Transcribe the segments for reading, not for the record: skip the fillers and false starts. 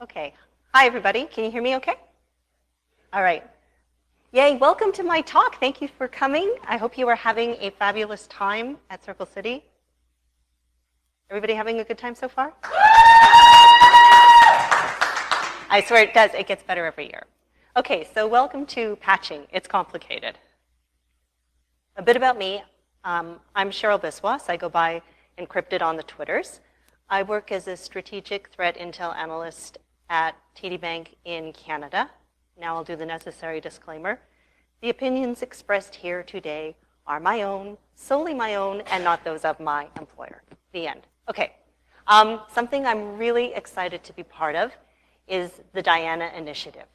Okay. Hi, everybody. Can you hear me okay? All right. Yay, welcome to my talk. Thank you for coming. I hope you are having a fabulous time at Circle City. Everybody having a good time so far? I swear it does. It gets better every year. Okay, so welcome to Patching. It's complicated. A bit about me. I'm Cheryl Biswas. I go by Encrypted on the Twitters. I work as a strategic threat intel analyst at TD Bank in Canada. Now I'll do the necessary disclaimer. The opinions expressed here today are my own, solely my own, and not those of my employer. The end. Okay. Something I'm really excited to be part of is the Diana Initiative.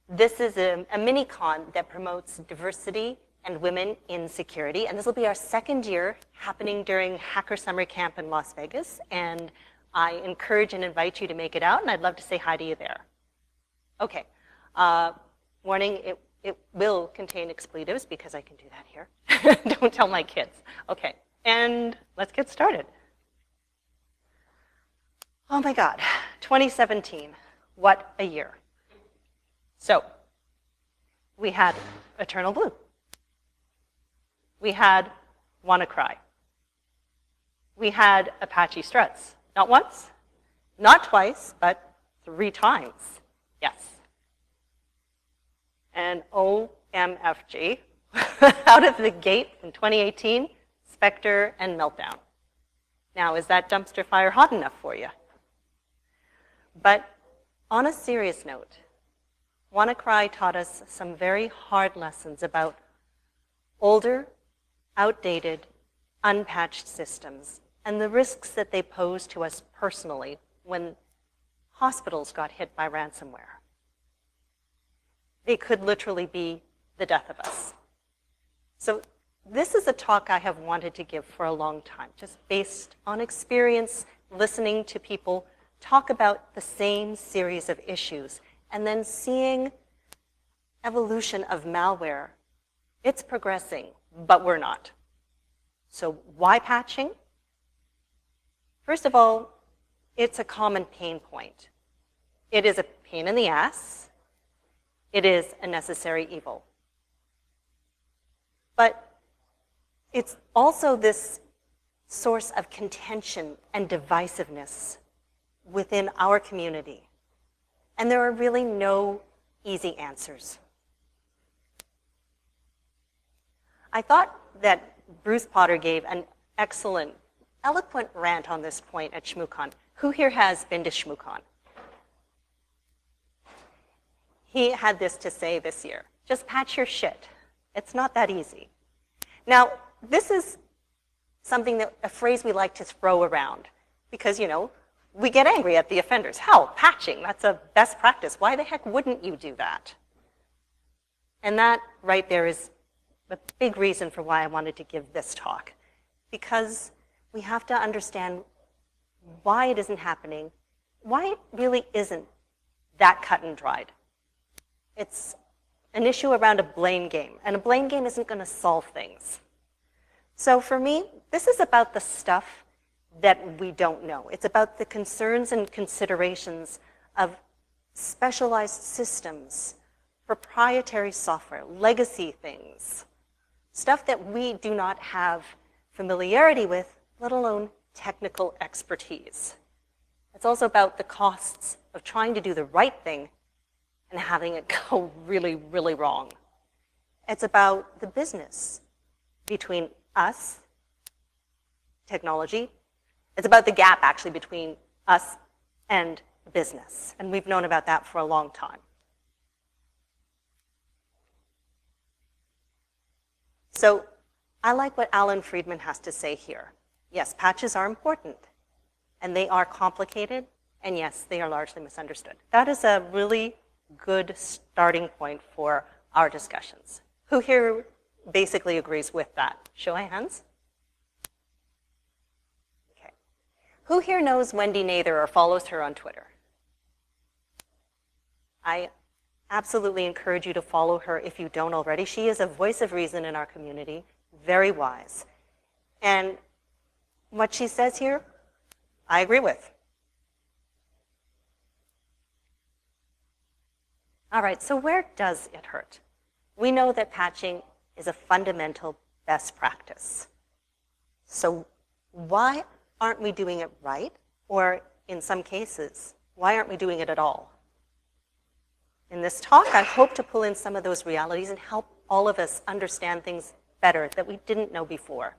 This is a mini-con that promotes diversity and women in security, and this will be our second year happening during Hacker Summer Camp in Las Vegas, and I encourage and invite you to make it out, and I'd love to say hi to you there. Okay, warning, it will contain expletives because I can do that here. Don't tell my kids. Okay, and let's get started. Oh my God, 2017, what a year. So, we had Eternal Blue. We had WannaCry. We had Apache Struts. Not once, not twice, but 3 times. Yes. And OMFG, out of the gate in 2018, Spectre and Meltdown. Now, is that dumpster fire hot enough for you? But on a serious note, WannaCry taught us some very hard lessons about older, outdated, unpatched systems and the risks that they pose to us personally when hospitals got hit by ransomware. They could literally be the death of us. So this is a talk I have wanted to give for a long time, just based on experience, listening to people talk about the same series of issues, and then seeing evolution of malware. It's progressing, but we're not. So why patching? First of all, it's a common pain point. It is a pain in the ass. It is a necessary evil. But it's also this source of contention and divisiveness within our community. And there are really no easy answers. I thought that Bruce Potter gave an excellent, eloquent rant on this point at ShmooCon. Who here has been to ShmooCon? He had this to say this year: just patch your shit. It's not that easy. Now, this is something that, a phrase we like to throw around because, we get angry at the offenders. Hell, patching, that's a best practice. Why the heck wouldn't you do that? And that right there is a big reason for why I wanted to give this talk, because we have to understand why it isn't happening, why it really isn't that cut and dried. It's an issue around a blame game, and a blame game isn't going to solve things. So for me, this is about the stuff that we don't know. It's about the concerns and considerations of specialized systems, proprietary software, legacy things, stuff that we do not have familiarity with, let alone technical expertise. It's also about the costs of trying to do the right thing and having it go really, really wrong. It's about the business between us, technology. It's about the gap, actually, between us and business. And we've known about that for a long time. So I like what Alan Friedman has to say here. Yes, patches are important, and they are complicated, and yes, they are largely misunderstood. That is a really good starting point for our discussions. Who here basically agrees with that? Show of hands. Okay. Who here knows Wendy Nather or follows her on Twitter? I absolutely encourage you to follow her if you don't already. She is a voice of reason in our community, very wise. And what she says here, I agree with. All right, so where does it hurt? We know that patching is a fundamental best practice. So why aren't we doing it right? Or in some cases, why aren't we doing it at all? In this talk, I hope to pull in some of those realities and help all of us understand things better that we didn't know before.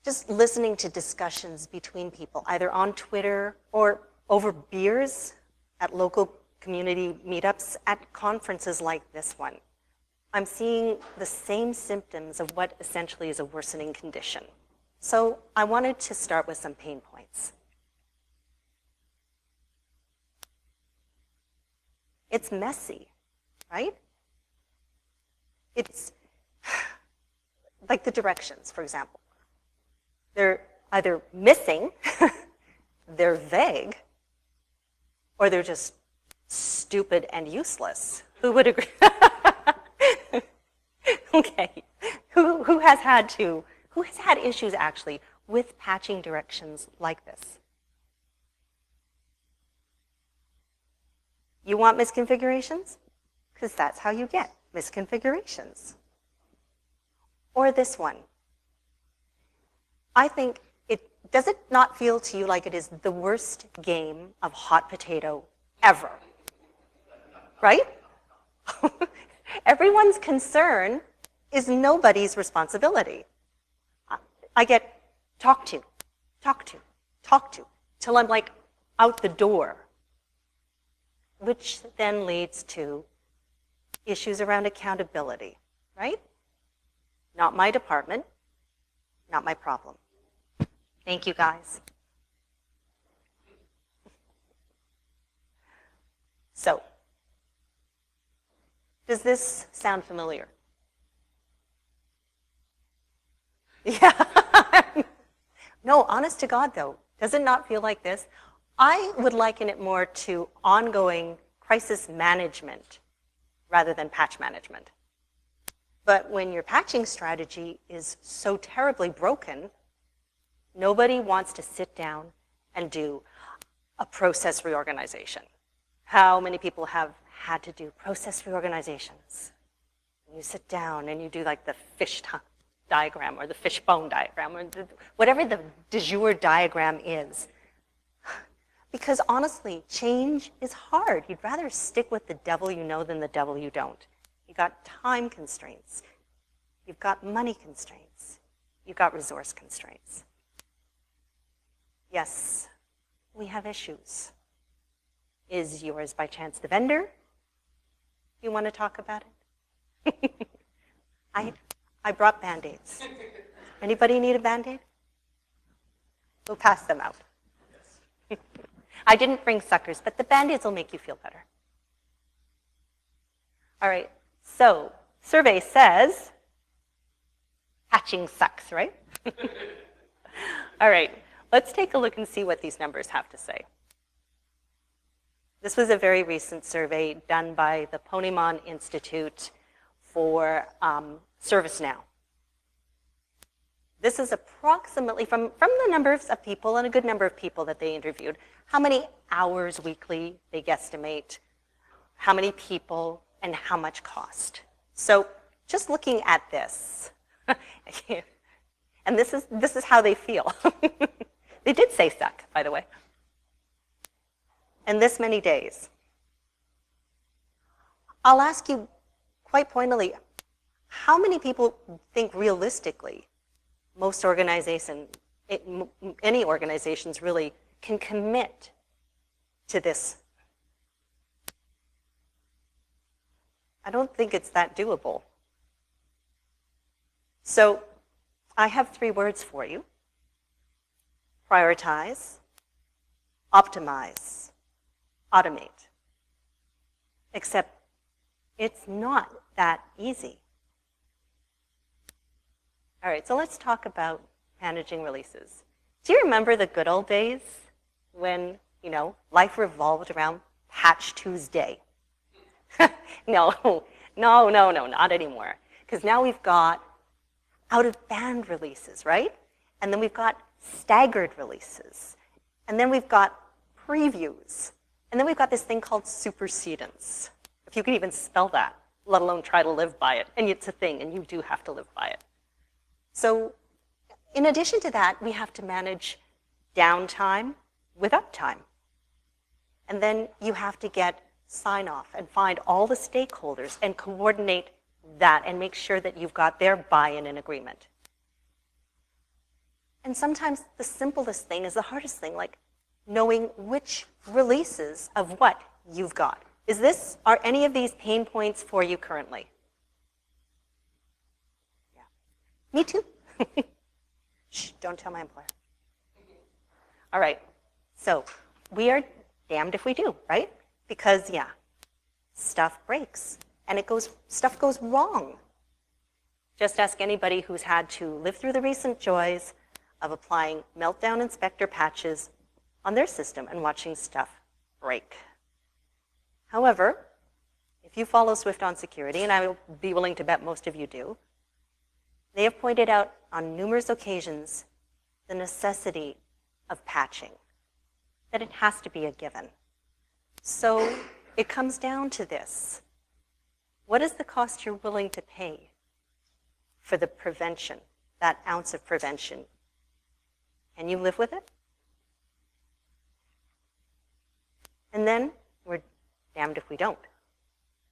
Just listening to discussions between people, either on Twitter or over beers at local community meetups, at conferences like this one, I'm seeing the same symptoms of what essentially is a worsening condition. So I wanted to start with some pain points. It's messy, right? It's like the directions, for example. They're either missing, they're vague, or they're just stupid and useless. Who would agree? Okay. Who has had issues actually with patching directions like this? You want misconfigurations? Because that's how you get misconfigurations. Or this one. I think does it not feel to you like it is the worst game of hot potato ever? Right? Everyone's concern is nobody's responsibility. I get talked to, till I'm like out the door, which then leads to issues around accountability, right? Not my department, not my problem. Thank you, guys. So, does this sound familiar? Yeah. No, honest to God, though, does it not feel like this? I would liken it more to ongoing crisis management rather than patch management. But when your patching strategy is so terribly broken, nobody wants to sit down and do a process reorganization. How many people have had to do process reorganizations? You sit down and you do like the fish diagram or the fishbone diagram or whatever the de jour diagram is. Because honestly, change is hard. You'd rather stick with the devil you know than the devil you don't. You've got time constraints. You've got money constraints. You've got resource constraints. Yes, we have issues. Is yours by chance the vendor? You want to talk about it? I brought Band-Aids. Anybody need a Band-Aid? We'll pass them out. I didn't bring suckers, but the Band-Aids will make you feel better. All right, so survey says patching sucks, right? All right, let's take a look and see what these numbers have to say. This was a very recent survey done by the Ponemon Institute for ServiceNow. This is approximately, from the numbers of people, and a good number of people that they interviewed, how many hours weekly they guesstimate, how many people, and how much cost. So just looking at this, and this is how they feel. They did say suck, by the way. And this many days. I'll ask you quite pointedly, how many people think realistically most organizations, any organizations really, can commit to this? I don't think it's that doable. So I have 3 words for you. Prioritize, optimize, automate. Except it's not that easy. All right, so let's talk about managing releases. Do you remember the good old days when, life revolved around Patch Tuesday? No, not anymore. Because now we've got out-of-band releases, right? And then we've got staggered releases. And then we've got previews. And then we've got this thing called supersedence. If you can even spell that, let alone try to live by it. And it's a thing, and you do have to live by it. So in addition to that, we have to manage downtime with uptime. And then you have to get sign-off and find all the stakeholders and coordinate that and make sure that you've got their buy-in and agreement. And sometimes the simplest thing is the hardest thing, like knowing which releases of what you've got. Are any of these pain points for you currently? Yeah. Me too. Shh, don't tell my employer. All right, so we are damned if we do, right? Because, yeah, stuff breaks and stuff goes wrong. Just ask anybody who's had to live through the recent joys of applying meltdown inspector patches on their system and watching stuff break. However, if you follow Swift on security, and I will be willing to bet most of you do, they have pointed out on numerous occasions the necessity of patching, that it has to be a given. So it comes down to this. What is the cost you're willing to pay for the prevention, that ounce of prevention? Can you live with it? And then we're damned if we don't.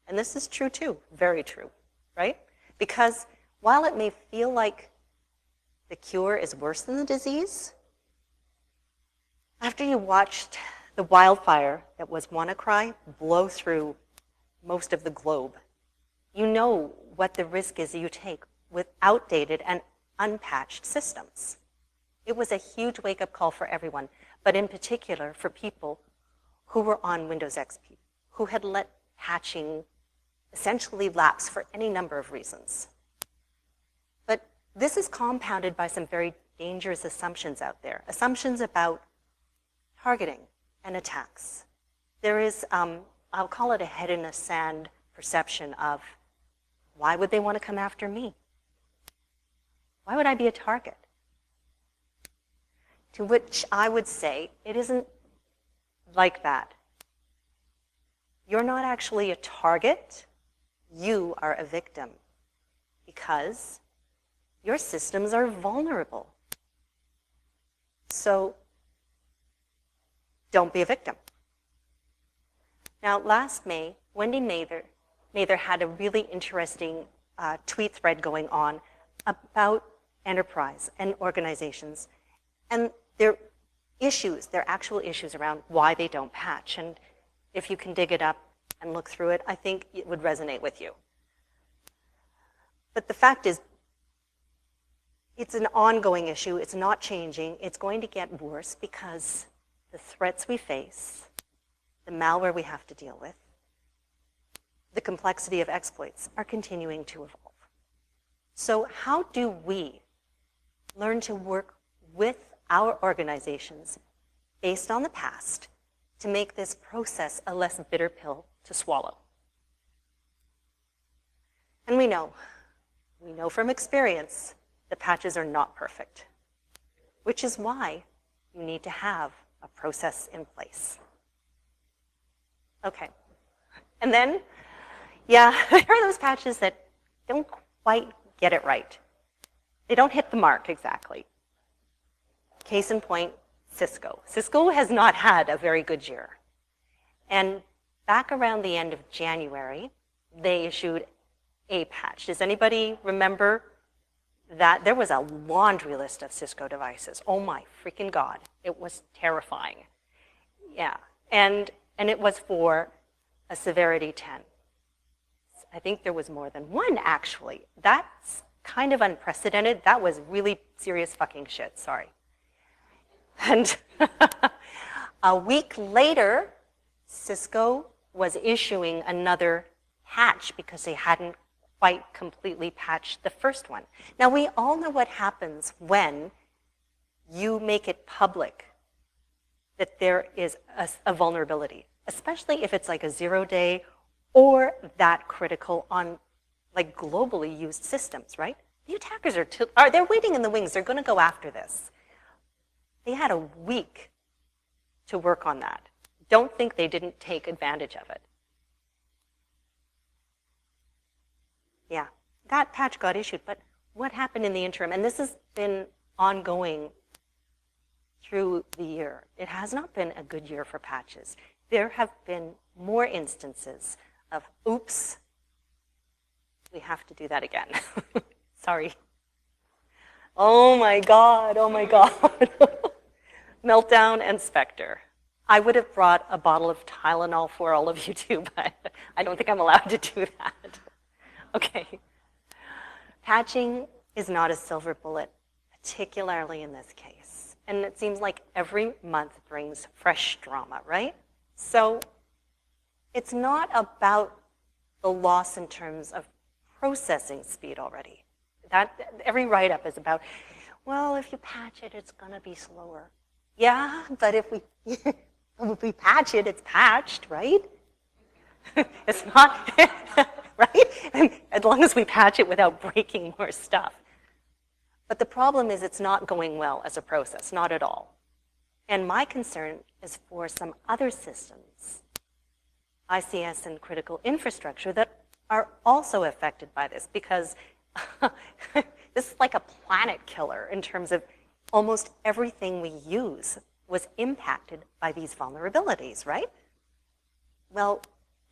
And this is true too, very true, right? Because while it may feel like the cure is worse than the disease, after you watched the wildfire that was WannaCry blow through most of the globe, you know what the risk is you take with outdated and unpatched systems. It was a huge wake-up call for everyone, but in particular for people who were on Windows XP, who had let patching essentially lapse for any number of reasons. But this is compounded by some very dangerous assumptions out there, assumptions about targeting and attacks. There is, I'll call it a head in the sand perception of, why would they want to come after me? Why would I be a target? To which I would say, it isn't like that. You're not actually a target, you are a victim, because your systems are vulnerable. So don't be a victim. Now, last May, Wendy Mather had a really interesting tweet thread going on about enterprise and organizations and their issues, their actual issues around why they don't patch. And if you can dig it up and look through it, I think it would resonate with you. But the fact is, it's an ongoing issue. It's not changing. It's going to get worse because the threats we face, the malware we have to deal with, the complexity of exploits are continuing to evolve. So how do we learn to work with our organizations based on the past to make this process a less bitter pill to swallow? And we know from experience that patches are not perfect, which is why you need to have a process in place. Okay, and then, yeah, there are those patches that don't quite get it right. They don't hit the mark exactly. Case in point, Cisco. Cisco has not had a very good year. And back around the end of January, they issued a patch. Does anybody remember that? There was a laundry list of Cisco devices. Oh my freaking God. It was terrifying. Yeah, and it was for a severity 10. I think there was more than one, actually. That's kind of unprecedented. That was really serious fucking shit, sorry. And a week later, Cisco was issuing another patch because they hadn't quite completely patched the first one. Now, we all know what happens when you make it public that there is a vulnerability, especially if it's like a 0-day or that critical on like globally used systems, right? The attackers they're waiting in the wings. They're going to go after this. They had a week to work on that don't think they didn't take advantage of it. Yeah, that patch got issued, but what happened in the interim? And this has been ongoing through the year. It has not been a good year for patches. There have been more instances of, oops, we have to do that again. Sorry. Oh my God, oh my God. Meltdown and Spectre. I would have brought a bottle of Tylenol for all of you too, but I don't think I'm allowed to do that. Okay. Patching is not a silver bullet, particularly in this case. And it seems like every month brings fresh drama, right? So it's not about the loss in terms of processing speed already. Every write-up is about, well, if you patch it, it's going to be slower. Yeah, but if we patch it, it's patched, right? It's not, right? As long as we patch it without breaking more stuff. But the problem is it's not going well as a process, not at all. And my concern is for some other systems, ICS and critical infrastructure, that are also affected by this, because this is like a planet killer in terms of almost everything we use was impacted by these vulnerabilities, right? Well,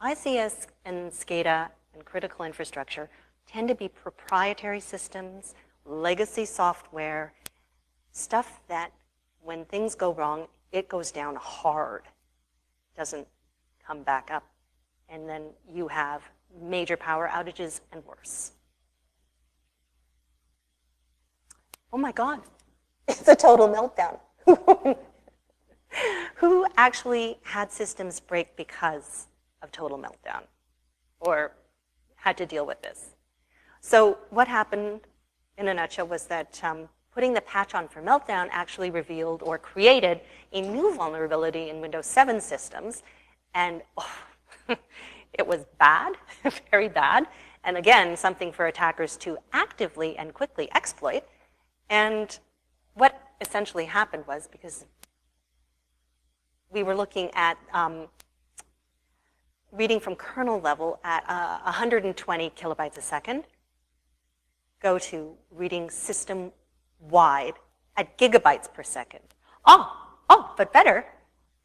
ICS and SCADA and critical infrastructure tend to be proprietary systems, legacy software, stuff that when things go wrong, it goes down hard, doesn't come back up. And then you have major power outages and worse. Oh my God, it's a total meltdown. Who actually had systems break because of total meltdown or had to deal with this? So what happened in a nutshell was that putting the patch on for meltdown actually revealed or created a new vulnerability in Windows 7 systems. And it was bad, very bad. And again, something for attackers to actively and quickly exploit. And what essentially happened was, because we were looking at reading from kernel level at 120 kilobytes a second, go to reading system-wide at gigabytes per second. But better,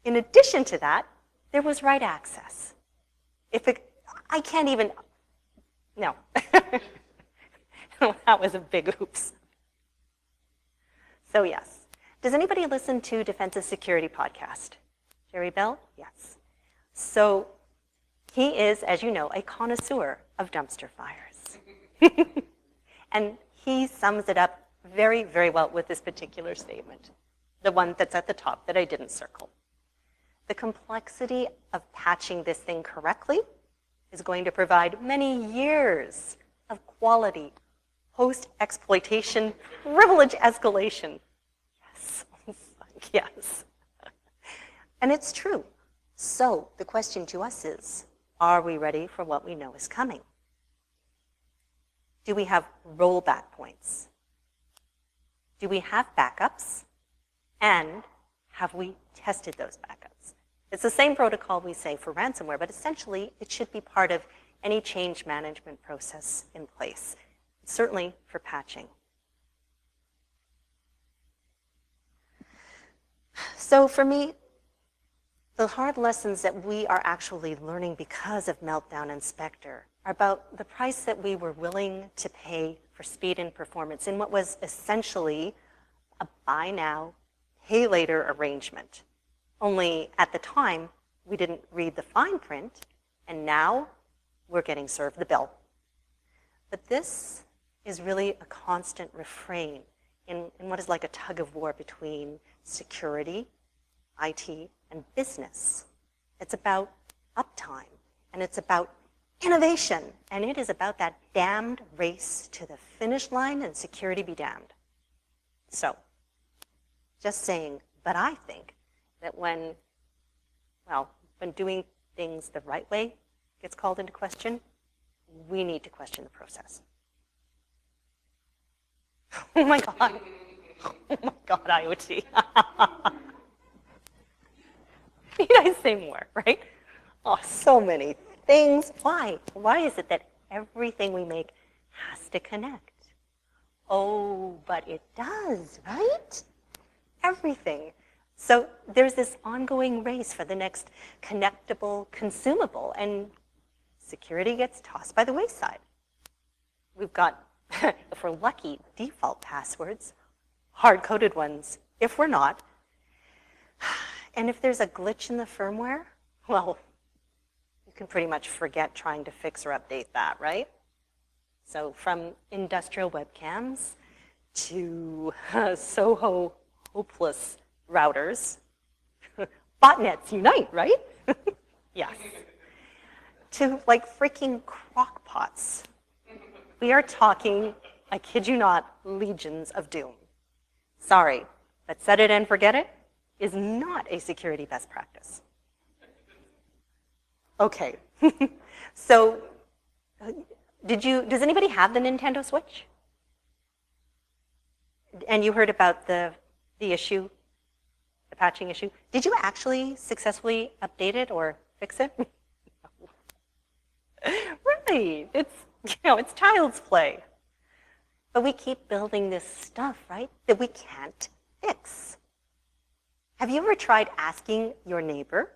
in addition to that, there was write access. I can't even, no. That was a big oops. So yes. Does anybody listen to Defensive Security Podcast? Jerry Bell? Yes. So he is, as you know, a connoisseur of dumpster fires. And he sums it up very, very well with this particular statement, the one that's at the top that I didn't circle. The complexity of patching this thing correctly is going to provide many years of quality post-exploitation privilege escalation. Yes, yes. And it's true. So the question to us is, are we ready for what we know is coming? Do we have rollback points? Do we have backups? And have we tested those backups? It's the same protocol we say for ransomware, but essentially it should be part of any change management process in place, certainly for patching. So for me, the hard lessons that we are actually learning because of Meltdown and Spectre are about the price that we were willing to pay for speed and performance in what was essentially a buy now, pay later arrangement. Only at the time, we didn't read the fine print, and now we're getting served the bill. But this is really a constant refrain in what is like a tug of war between security, IT, and business. It's about uptime, and it's about innovation, and it is about that damned race to the finish line, and security be damned. So, just saying, but I think that when doing things the right way gets called into question, we need to question the process. Oh my God. Oh my God, IoT. Need I say more, right? Oh, so many things. Why? Why is it that everything we make has to connect? Oh, but it does, right? Everything. So there's this ongoing race for the next connectable consumable, and security gets tossed by the wayside. We've got, if we're lucky, default passwords, hard-coded ones, if we're not. And if there's a glitch in the firmware, well, you can pretty much forget trying to fix or update that, right? So from industrial webcams to Soho hopeless routers, botnets unite, right? Yes. To like freaking crock pots. We are talking, I kid you not, legions of doom. Sorry, but set it and forget it is not a security best practice. Okay, so does anybody have the Nintendo Switch? And you heard about the issue, the patching issue. Did you actually successfully update it or fix it? Right, it's child's play. But we keep building this stuff, right, that we can't fix. Have you ever tried asking your neighbor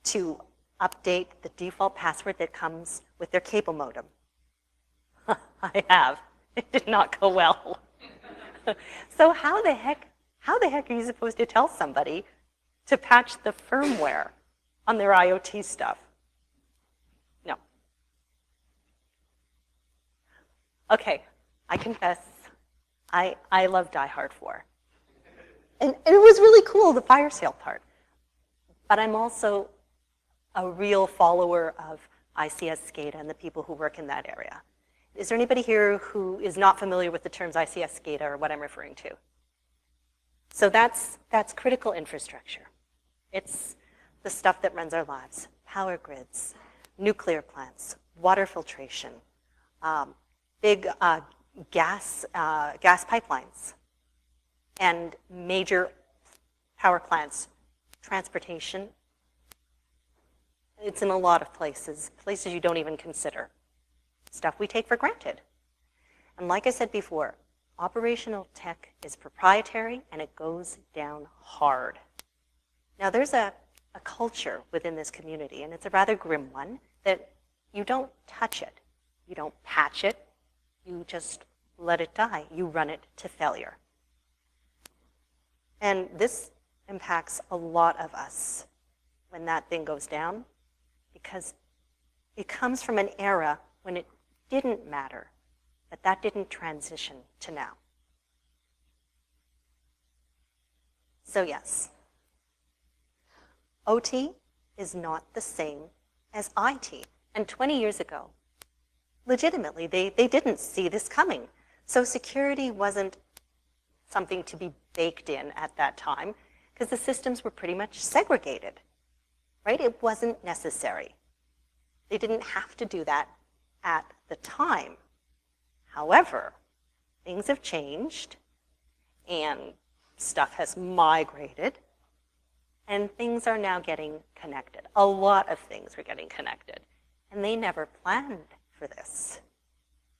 to update the default password that comes with their cable modem? I have. It did not go well. So how the heck are you supposed to tell somebody to patch the firmware on their IoT stuff? No. Okay, I confess, I love Die Hard 4. And it was really cool, the fire sale part. But I'm also a real follower of ICS SCADA and the people who work in that area. Is there anybody here who is not familiar with the terms ICS SCADA or what I'm referring to? So that's critical infrastructure. It's the stuff that runs our lives. Power grids, nuclear plants, water filtration, big gas pipelines, and major power plants, transportation. It's in a lot of places you don't even consider. Stuff we take for granted. And like I said before, operational tech is proprietary and it goes down hard. Now there's a culture within this community, and it's a rather grim one, that you don't touch it. You don't patch it. You just let it die. You run it to failure. And this impacts a lot of us when that thing goes down, because it comes from an era when it didn't matter, but that didn't transition to now. So yes, OT is not the same as IT. And 20 years ago, legitimately, they didn't see this coming. So security wasn't something to be baked in at that time, because the systems were pretty much segregated, right? It wasn't necessary. They didn't have to do that at the time. However, things have changed, and stuff has migrated, and things are now getting connected. A lot of things are getting connected, and they never planned for this.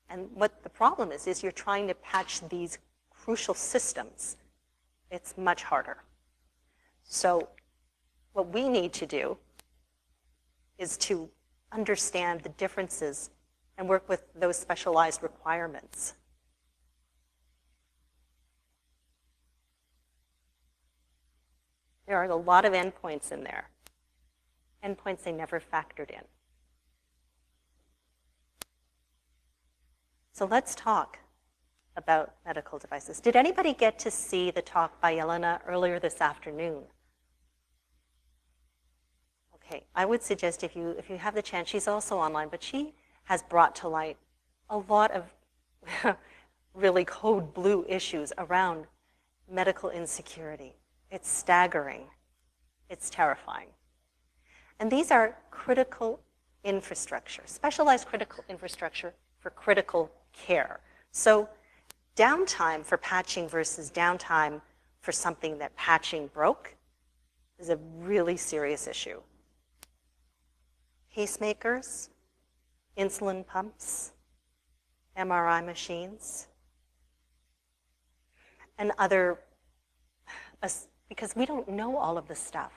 And what the problem is you're trying to patch these crucial systems. It's much harder. So what we need to do is to understand the differences and work with those specialized requirements. There are a lot of endpoints in there. Endpoints they never factored in. So let's talk about medical devices. Did anybody get to see the talk by Yelena earlier this afternoon? Okay, I would suggest if you have the chance, she's also online, but she has brought to light a lot of really code blue issues around medical insecurity. It's staggering. It's terrifying. And these are critical infrastructure, specialized critical infrastructure for critical care. So downtime for patching versus downtime for something that patching broke, is a really serious issue. Pacemakers, insulin pumps, MRI machines, and other, because we don't know all of this stuff.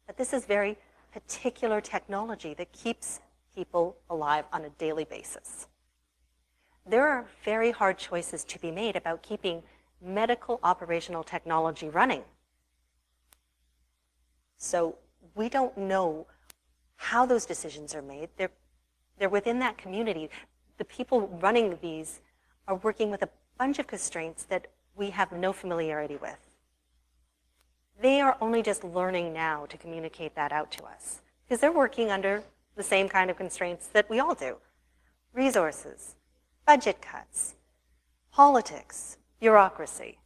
But this is very particular technology that keeps people alive on a daily basis. There are very hard choices to be made about keeping medical operational technology running. So we don't know how those decisions are made. They're within that community. The people running these are working with a bunch of constraints that we have no familiarity with. They are only just learning now to communicate that out to us, because they're working under the same kind of constraints that we all do. Resources, budget cuts, politics, bureaucracy.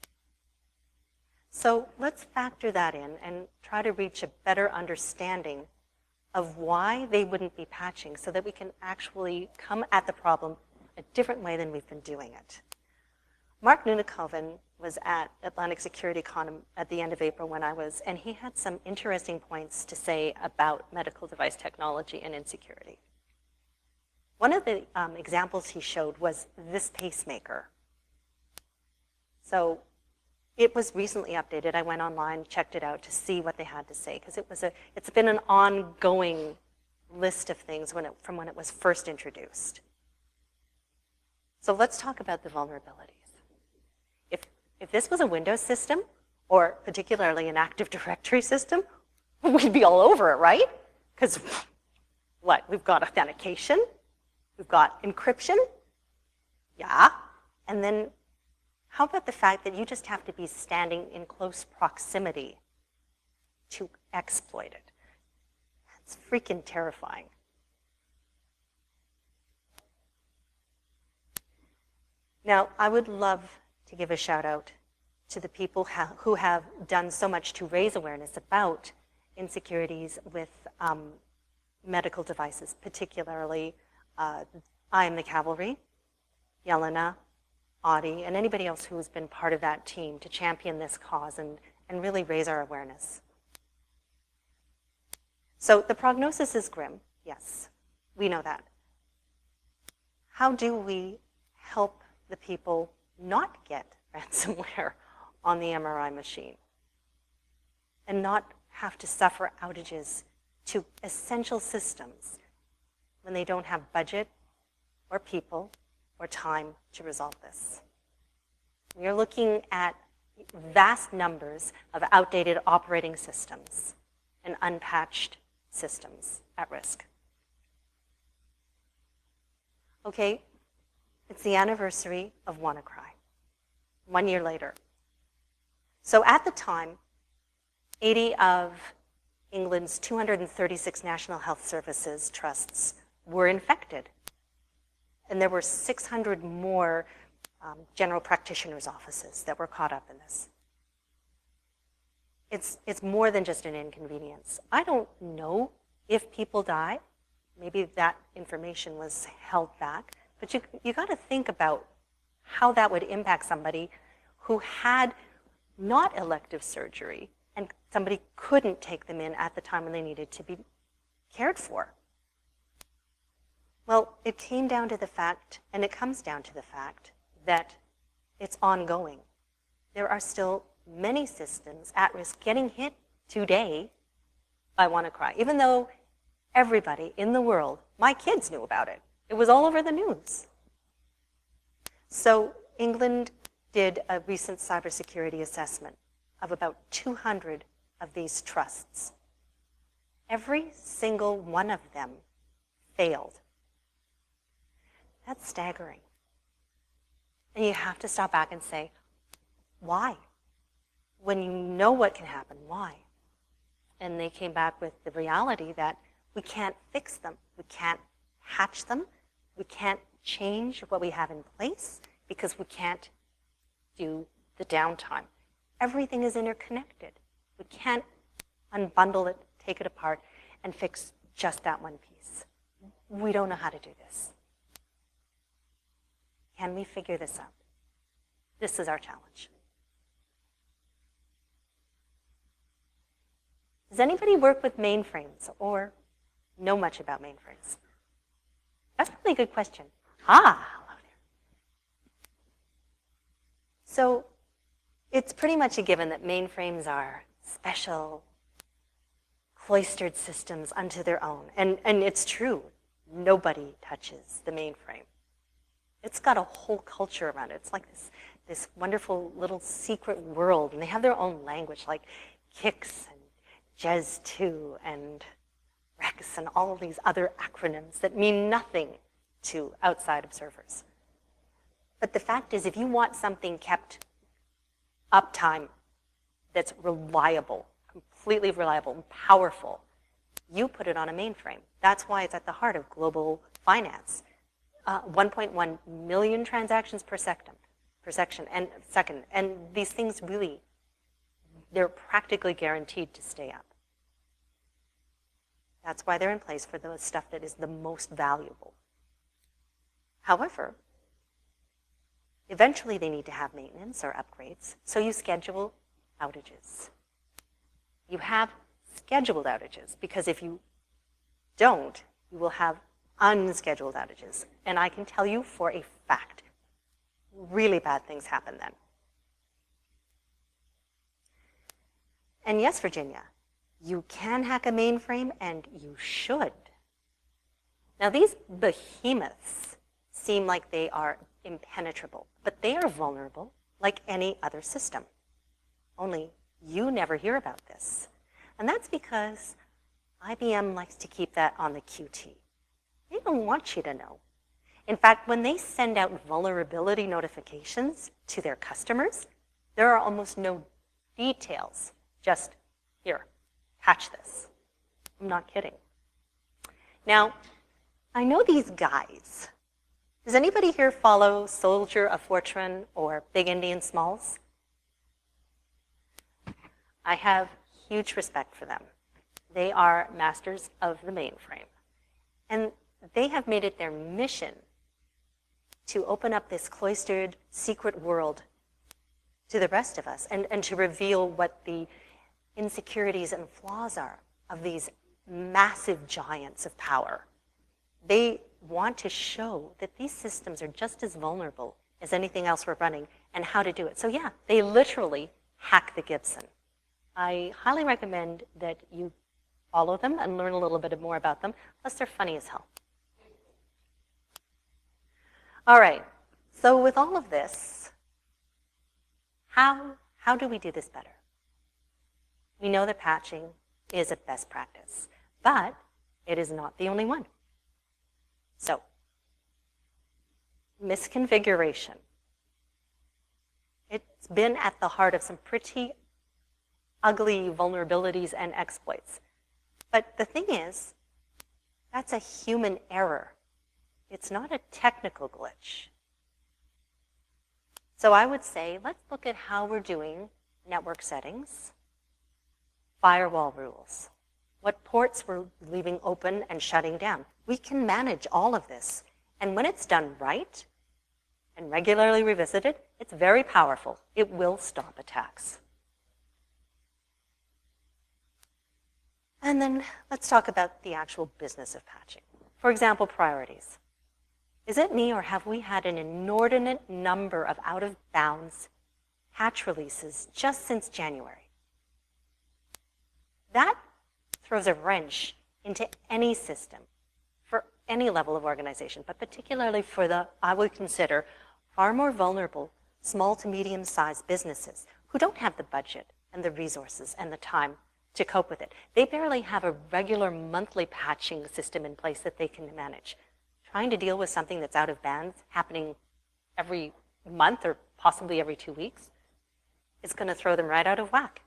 So let's factor that in and try to reach a better understanding of why they wouldn't be patching so that we can actually come at the problem a different way than we've been doing it. Mark Nunakoven was at Atlantic CircleCityCon at the end of April when I was, and he had some interesting points to say about medical device technology and insecurity. One of the examples he showed was this pacemaker. So it was recently updated. I went online, checked it out to see what they had to say, because it's been an ongoing list of things from when it was first introduced. So let's talk about the vulnerabilities. If this was a Windows system, or particularly an Active Directory system, we'd be all over it, right? Because what? We've got authentication, we've got encryption, yeah, and then how about the fact that you just have to be standing in close proximity to exploit it? That's freaking terrifying. Now, I would love to give a shout out to the people who have done so much to raise awareness about insecurities with medical devices, particularly I Am the Cavalry, Yelena, Audie, and anybody else who has been part of that team to champion this cause and really raise our awareness. So the prognosis is grim, yes, we know that. How do we help the people not get ransomware on the MRI machine and not have to suffer outages to essential systems when they don't have budget or people or time to resolve this? We are looking at vast numbers of outdated operating systems and unpatched systems at risk. Okay, it's the anniversary of WannaCry, 1 year later. So at the time, 80 of England's 236 National Health Services trusts were infected. And there were 600 more general practitioners' offices that were caught up in this. It's more than just an inconvenience. I don't know if people die. Maybe that information was held back. But you got to think about how that would impact somebody who had not elective surgery and somebody couldn't take them in at the time when they needed to be cared for. Well, it came down to the fact, and it comes down to the fact, that it's ongoing. There are still many systems at risk getting hit today by WannaCry, even though everybody in the world, my kids knew about it. It was all over the news. So England did a recent cybersecurity assessment of about 200 of these trusts. Every single one of them failed. That's staggering. And you have to stop back and say, why? When you know what can happen, why? And they came back with the reality that we can't fix them. We can't hatch them. We can't change what we have in place because we can't do the downtime. Everything is interconnected. We can't unbundle it, take it apart, and fix just that one piece. We don't know how to do this. Can we figure this out? This is our challenge. Does anybody work with mainframes or know much about mainframes? That's probably a good question. Ah, hello there. So it's pretty much a given that mainframes are special, cloistered systems unto their own. And it's true. Nobody touches the mainframe. It's got a whole culture around it. It's like this wonderful little secret world. And they have their own language, like Kix and Jez2 and Rex and all of these other acronyms that mean nothing to outside observers. But the fact is, if you want something kept uptime that's reliable, completely reliable and powerful, you put it on a mainframe. That's why it's at the heart of global finance. 1.1 million transactions per second, and these things really, they're practically guaranteed to stay up. That's why they're in place for the stuff that is the most valuable. However, eventually they need to have maintenance or upgrades, so you schedule outages. You have scheduled outages, because if you don't, you will have unscheduled outages. And I can tell you for a fact, really bad things happen then. And yes, Virginia, you can hack a mainframe, and you should. Now, these behemoths seem like they are impenetrable, but they are vulnerable like any other system. Only you never hear about this. And that's because IBM likes to keep that on the QT. They don't want you to know. In fact, when they send out vulnerability notifications to their customers, there are almost no details. Just, here, patch this. I'm not kidding. Now, I know these guys. Does anybody here follow Soldier of Fortune or Big Indian Smalls? I have huge respect for them. They are masters of the mainframe. And they have made it their mission to open up this cloistered secret world to the rest of us, and to reveal what the insecurities and flaws are of these massive giants of power. They want to show that these systems are just as vulnerable as anything else we're running, and how to do it. So yeah, they literally hack the Gibson. I highly recommend that you follow them and learn a little bit more about them, plus they're funny as hell. All right, so with all of this, how do we do this better? We know that patching is a best practice, but it is not the only one. So, misconfiguration. It's been at the heart of some pretty ugly vulnerabilities and exploits. But the thing is, that's a human error. It's not a technical glitch. So I would say, let's look at how we're doing network settings, firewall rules, what ports we're leaving open and shutting down. We can manage all of this. And when it's done right and regularly revisited, it's very powerful. It will stop attacks. And then let's talk about the actual business of patching. For example, priorities. Is it me, or have we had an inordinate number of out-of-bounds patch releases just since January? That throws a wrench into any system for any level of organization, but particularly for the, I would consider, far more vulnerable small to medium-sized businesses who don't have the budget and the resources and the time to cope with it. They barely have a regular monthly patching system in place that they can manage. Trying to deal with something that's out of bounds, happening every month or possibly every 2 weeks, is going to throw them right out of whack.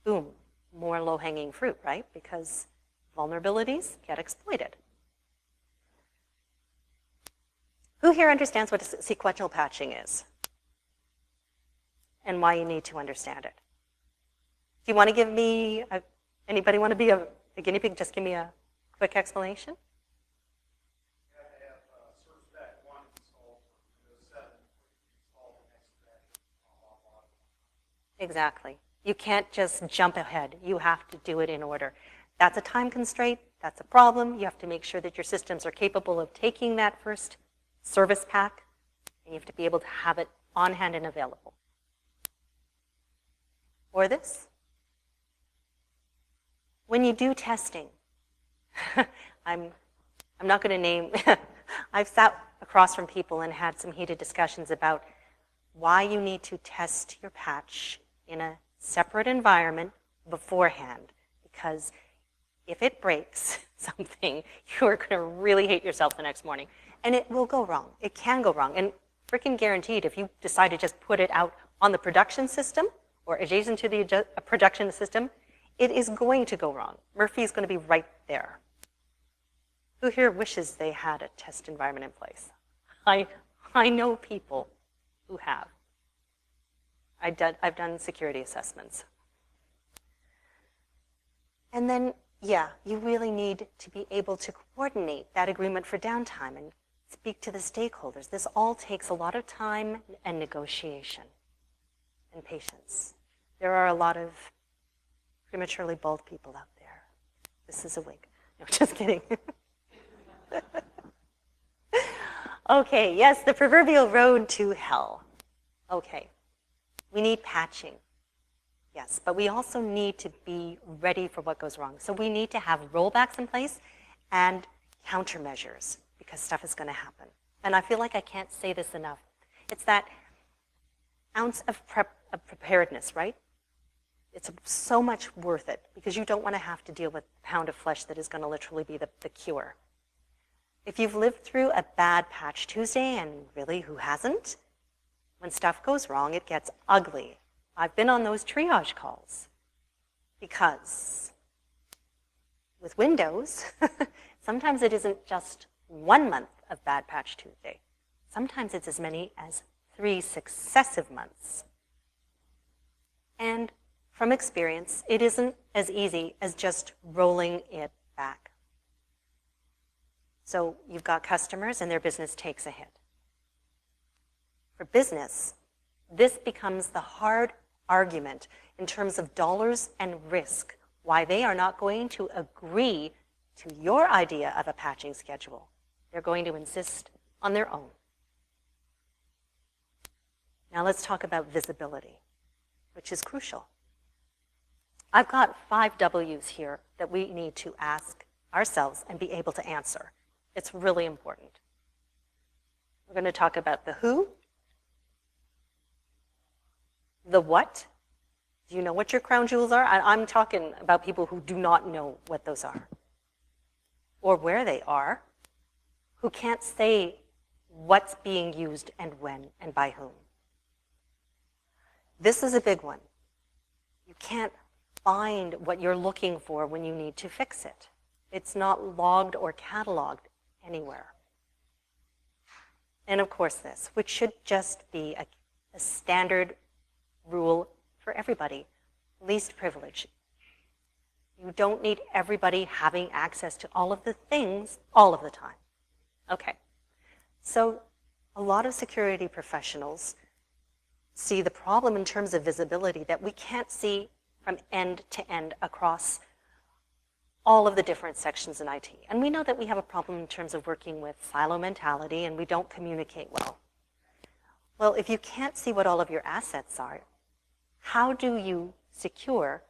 Boom, more low-hanging fruit, right? Because vulnerabilities get exploited. Who here understands what sequential patching is? And why you need to understand it? Do you want to give me, anybody want to be a guinea pig? Just give me a quick explanation. Exactly. You can't just jump ahead. You have to do it in order. That's a time constraint. That's a problem. You have to make sure that your systems are capable of taking that first service pack, and you have to be able to have it on hand and available. Or this. When you do testing, I'm not going to name, I've sat across from people and had some heated discussions about why you need to test your patch in a separate environment beforehand, because if it breaks something, you're going to really hate yourself the next morning. And it will go wrong. It can go wrong. And freaking guaranteed, if you decide to just put it out on the production system or adjacent to the production system, it is going to go wrong. Murphy is going to be right there. Who here wishes they had a test environment in place? I know people who have. I've done security assessments. And then, yeah, you really need to be able to coordinate that agreement for downtime and speak to the stakeholders. This all takes a lot of time and negotiation and patience. There are a lot of prematurely bald people out there. This is a wig. No, just kidding. Okay, yes, the proverbial road to hell. Okay, we need patching. Yes, but we also need to be ready for what goes wrong. So we need to have rollbacks in place and countermeasures, because stuff is going to happen. And I feel like I can't say this enough. It's that ounce of preparedness, right? It's so much worth it, because you don't want to have to deal with a pound of flesh that is going to literally be the cure. If you've lived through a bad Patch Tuesday, and really, who hasn't? When stuff goes wrong, it gets ugly. I've been on those triage calls, because with Windows, sometimes it isn't just 1 month of bad Patch Tuesday. Sometimes it's as many as 3 successive months. And from experience, it isn't as easy as just rolling it back. So you've got customers and their business takes a hit. For business, this becomes the hard argument in terms of dollars and risk, why they are not going to agree to your idea of a patching schedule. They're going to insist on their own. Now let's talk about visibility, which is crucial. I've got 5 W's here that we need to ask ourselves and be able to answer. It's really important. We're going to talk about the who, the what. Do you know what your crown jewels are? I'm talking about people who do not know what those are, or where they are, who can't say what's being used and when and by whom. This is a big one. You can't find what you're looking for when you need to fix it. It's not logged or cataloged anywhere. And of course this, which should just be a standard rule for everybody, least privilege. You don't need everybody having access to all of the things all of the time. Okay, so a lot of security professionals see the problem in terms of visibility, that we can't see from end to end across all of the different sections in IT. And we know that we have a problem in terms of working with silo mentality, and we don't communicate well. Well, if you can't see what all of your assets are, how do you secure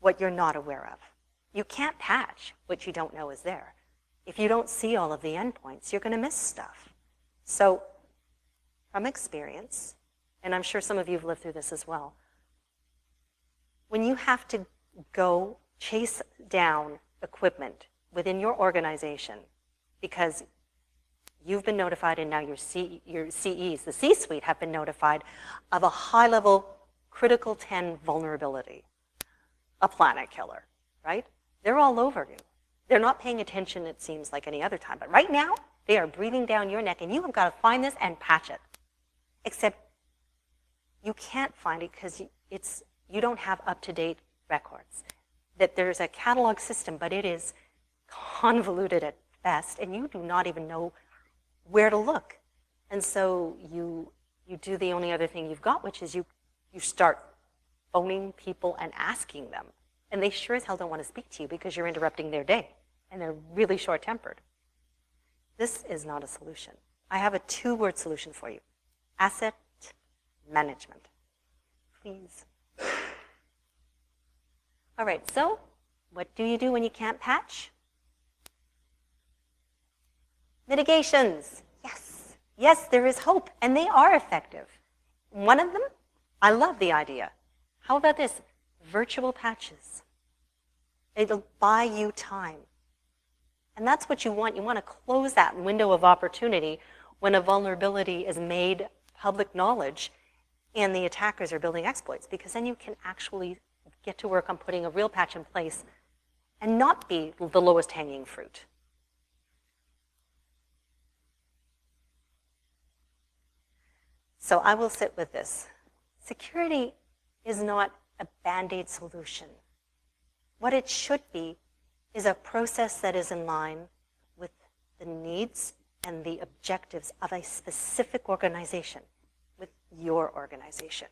what you're not aware of? You can't patch what you don't know is there. If you don't see all of the endpoints, you're going to miss stuff. So from experience, and I'm sure some of you have lived through this as well, when you have to go chase down equipment within your organization because you've been notified, and now your CEs, the C-suite, have been notified of a high-level critical 10 vulnerability, a planet killer, right? They're all over you. They're not paying attention, it seems, like any other time. But right now, they are breathing down your neck, and you have got to find this and patch it. Except you can't find it because you don't have up-to-date records. That there's a catalog system, but it is convoluted at best, and you do not even know where to look. And so you do the only other thing you've got, which is you start phoning people and asking them. And they sure as hell don't want to speak to you because you're interrupting their day. And they're really short-tempered. This is not a solution. I have a 2-word solution for you. Asset management. Please. All right, so what do you do when you can't patch? Mitigations. Yes. Yes, there is hope, and they are effective. One of them, I love the idea. How about this? Virtual patches. It'll buy you time. And that's what you want. You want to close that window of opportunity when a vulnerability is made public knowledge and the attackers are building exploits, because then you can actually get to work on putting a real patch in place and not be the lowest hanging fruit. So I will sit with this. Security is not a Band-Aid solution. What it should be is a process that is in line with the needs and the objectives of a specific organization, with your organization.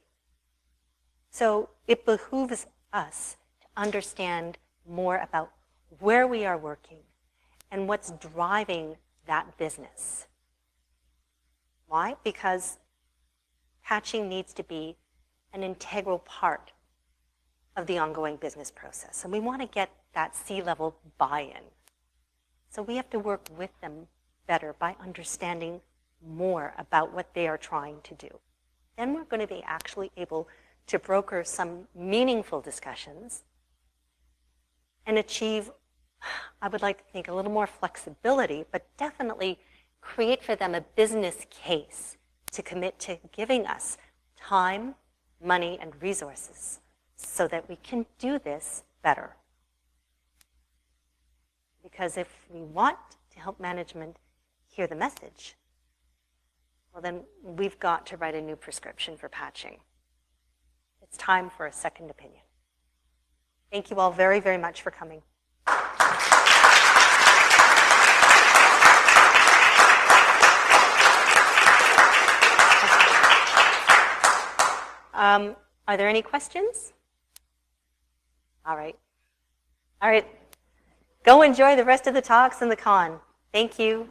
So it behooves us to understand more about where we are working and what's driving that business. Why? Because patching needs to be an integral part of the ongoing business process. And we want to get that C-level buy-in. So we have to work with them better by understanding more about what they are trying to do. Then we're going to be actually able to broker some meaningful discussions and achieve, I would like to think, a little more flexibility, but definitely create for them a business case to commit to giving us time, money, and resources so that we can do this better. Because if we want to help management hear the message, well then we've got to write a new prescription for patching. It's time for a second opinion. Thank you all very, very much for coming. Are there any questions? All right. All right. Go enjoy the rest of the talks and the con. Thank you.